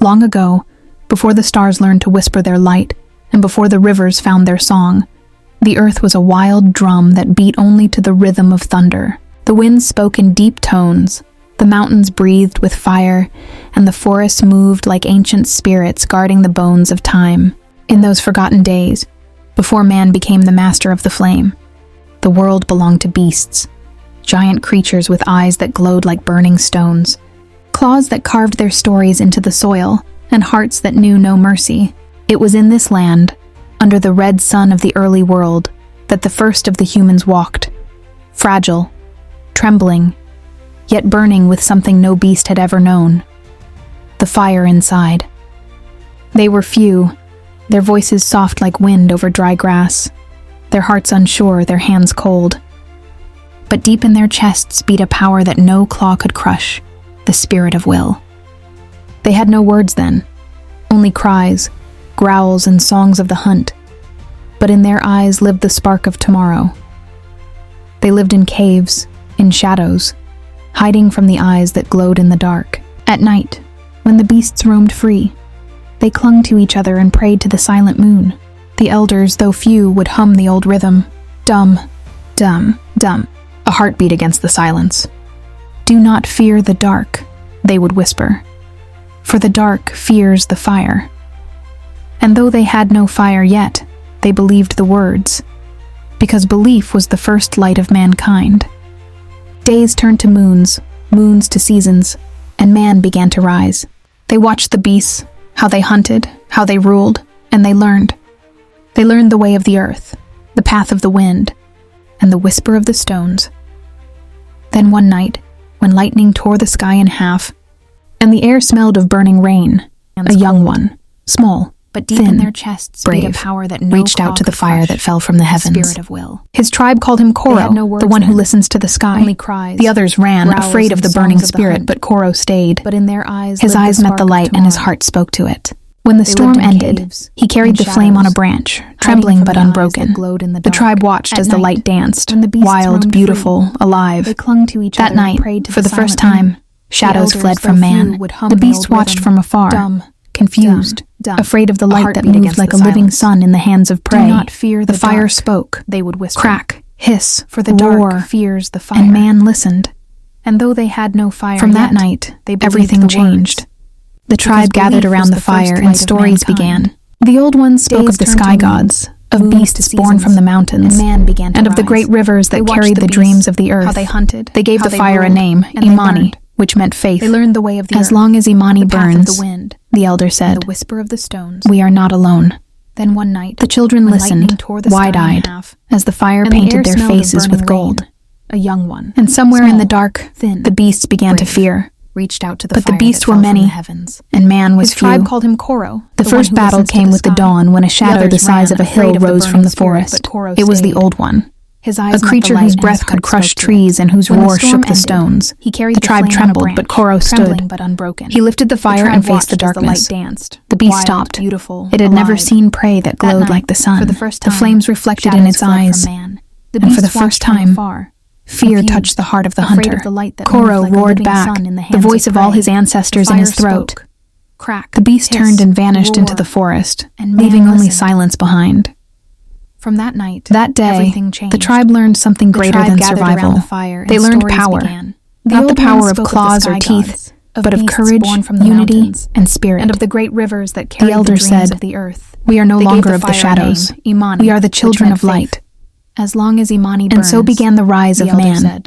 Long ago, before the stars learned to whisper their light, and before the rivers found their song, the earth was a wild drum that beat only to the rhythm of thunder. The winds spoke in deep tones, the mountains breathed with fire, and the forests moved like ancient spirits guarding the bones of time. In those forgotten days, before man became the master of the flame, the world belonged to beasts, giant creatures with eyes that glowed like burning stones, claws that carved their stories into the soil, and hearts that knew no mercy. It was in this land, under the red sun of the early world, that the first of the humans walked, fragile, trembling, yet burning with something no beast had ever known: the fire inside. They were few, their voices soft like wind over dry grass, their hearts unsure, their hands cold. But deep in their chests beat a power that no claw could crush, the spirit of will. They had no words then, only cries, growls, and songs of the hunt, but in their eyes lived the spark of tomorrow. They lived in caves, in shadows, hiding from the eyes that glowed in the dark. At night, when the beasts roamed free, they clung to each other and prayed to the silent moon. The elders, though few, would hum the old rhythm, dum, dum, dum, a heartbeat against the silence. "Do not fear the dark," they would whisper, "for the dark fears the fire." And though they had no fire yet, they believed the words, because belief was the first light of mankind. Days turned to moons, moons to seasons, and man began to rise. They watched the beasts, how they hunted, how they ruled, and they learned. They learned the way of the earth, the path of the wind, and the whisper of the stones. Then one night, when lightning tore the sky in half, and the air smelled of burning rain, a young one, small, but deep in their chests beat a power that no reached out to the fire that fell from the heavens. Spirit of will. His tribe called him Koro, the one who listens to the sky. Only cries, the others ran, afraid of the burning spirit, but Koro stayed. But in their eyes, his eyes met the light, and his heart spoke to it. When the storm ended, he carried the flame on a branch, trembling but unbroken. The tribe watched as the light danced, wild, beautiful, alive. That night, for the first time, shadows fled from man. The beast watched from afar, confused, afraid of the light that moved like a living sun in the hands of prey. The fire spoke, they would whisper, crack, hiss, for the dark fears the fire. And man listened. And though they had no fire from that night, everything changed. The tribe gathered around the fire and stories began. The old ones spoke of the sky gods, of beasts born from the mountains, and of the great rivers that carried the dreams of the earth. They gave the fire a name, Imani, which meant faith. They learned the way of the As long as Imani burns, the elder said, the whisper of the stones, we are not alone. Then one night, the children listened, wide-eyed, as the fire painted their faces with gold. A young one, and somewhere in the dark, the beasts began to fear. Reached out to the fire, but the beasts were many, and man was few. His tribe called him Koro. The first battle came with the dawn, when a shadow the size of a hill rose from the forest. It was the old one, a creature whose breath could crush trees and whose roar shook the stones. The tribe trembled, but Koro stood. He lifted the fire and faced the darkness. The beast stopped. It had never seen prey that glowed like the sun. The flames reflected in its eyes, and for the first time, fear touched the heart of the hunter. Koro roared back, the voice of all his ancestors in his throat. The beast turned and vanished into the forest, leaving only silence behind. From that night, that day, the tribe learned something greater than survival. They learned power, not the power of claws or teeth, but of courage, unity, and spirit. And of the great rivers that carried the dreams of the earth. We are no longer of the shadows. We are the children of light. As long as Imani burns, and so began the rise of man.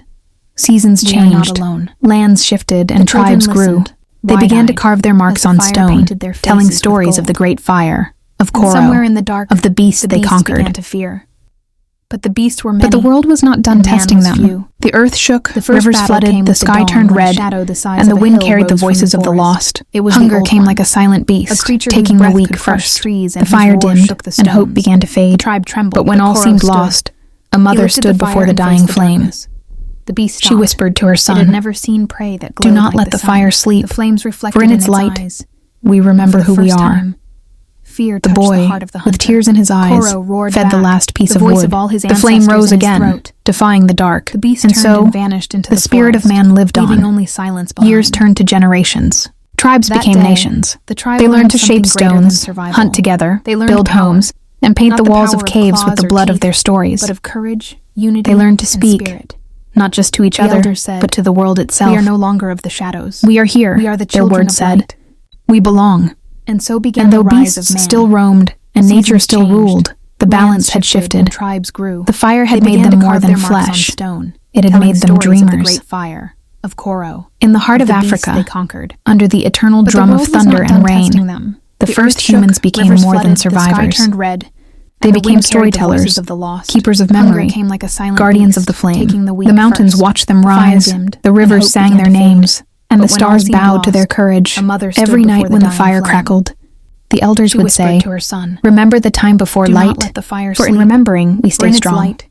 Seasons changed, lands shifted, and tribes grew. They began to carve their marks on stone, telling stories of the great fire, of Koro, of the beasts they conquered. But the beasts were many. But the world was not done testing them. The earth shook, the rivers flooded, the sky turned red, and the wind carried the voices of the lost. Hunger came like a silent beast, taking the weak first. The fire dimmed, and hope began to fade. But when all seemed lost, a mother stood before the dying flame. She whispered to her son, "Do not let the fire sleep, for in its light, we remember who we are." The boy, with tears in his eyes, fed the last piece of wood. The flame rose again, defying the dark, and so the spirit of man lived on. Years turned to generations. Tribes That became day, nations. the tribe They learned to something shape greater than stones, survival. hunt together, They learned build power, homes, and paint not the the walls power of of caves with claws the or blood of teeth, their stories. but of courage, unity, They learned to and speak, spirit. not just to each The other, elders said, but to the world itself. "We are no longer of the shadows. We are here, We are the their children word of said. light." We belong. And so began And though the rise of beasts man. still roamed and Seasons nature still changed, ruled, the lands balance had and shifted. tribes grew. The fire had They made began them to more carve than their marks on flesh. stone, It had telling made them stories of the dreamers. great fire of Koro, In the heart of of the beasts Africa, they conquered. under the eternal But the drum of world was thunder not and done rain, testing them. the The first earth shook, humans became rivers more than flooded, the sky survivors. turned red, They and the became wind carried the storytellers, voices of the lost. keepers of Hunger memory, came like a silent guardians beast, of the flame. taking the weak The mountains first. watched them The fire rise, dimmed, the and rivers hope sang began their to fade. names, and the But when all stars seemed bowed to their lost, courage. a mother stood Every before night the when the dying fire flame. crackled, the elders She would whispered say, to her son, "Remember the time before "Do light, not let the fire for in sleep. remembering we For stay in its strong." light,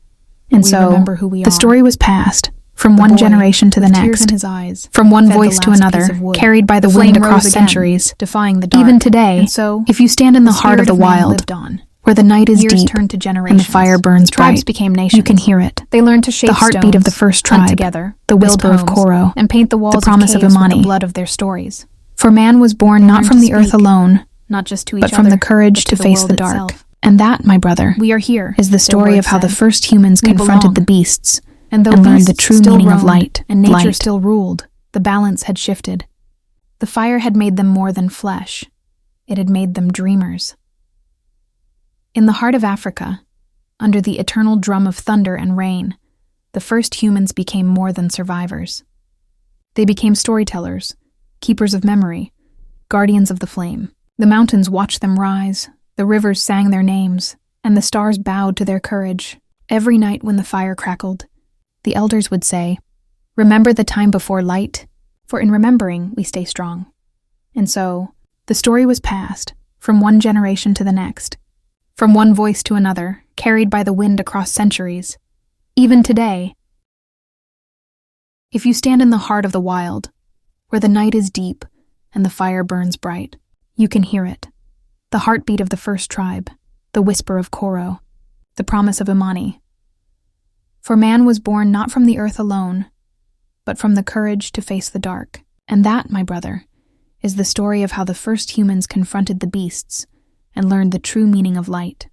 And we so, remember who we the are." story was passed, from The one boy, generation to the with tears next, in his eyes, from one fed the voice to last another, piece of wood. carried by the flame wind rose across again, centuries. defying the dark. Even today, And so, if you stand in the heart of spirit the man wild, lived on. where the night is Years deep turned to and generations. the fire burns Tribes bright, became nations. you can hear it. They learned to shape The heartbeat of the stones, first hunt tribe, together, the build whisper of homes, Koro, and paint the walls promise of caves with the Imani. blood of their stories. For man was born They not learned from to the earth speak, alone, not just to each but from other, the courage but to the face world the dark. itself. And that, my brother, We are here, is the their story word of how the said. first humans We confronted belong. the beasts And though and learned the beasts true still meaning of roamed, light. and nature light. still ruled, the balance had shifted. The fire had made them more than flesh. It had made them dreamers. In the heart of Africa, under the eternal drum of thunder and rain, the first humans became more than survivors. They became storytellers, keepers of memory, guardians of the flame. The mountains watched them rise, the rivers sang their names, and the stars bowed to their courage. Every night when the fire crackled, the elders would say, "Remember the time before light, for in remembering we stay strong." And so, the story was passed, from one generation to the next, from one voice to another, carried by the wind across centuries. Even today, if you stand in the heart of the wild, where the night is deep and the fire burns bright, you can hear it. The heartbeat of the first tribe, the whisper of Koro, the promise of Imani. For man was born not from the earth alone, but from the courage to face the dark. And that, my brother, is the story of how the first humans confronted the beasts and learned the true meaning of light.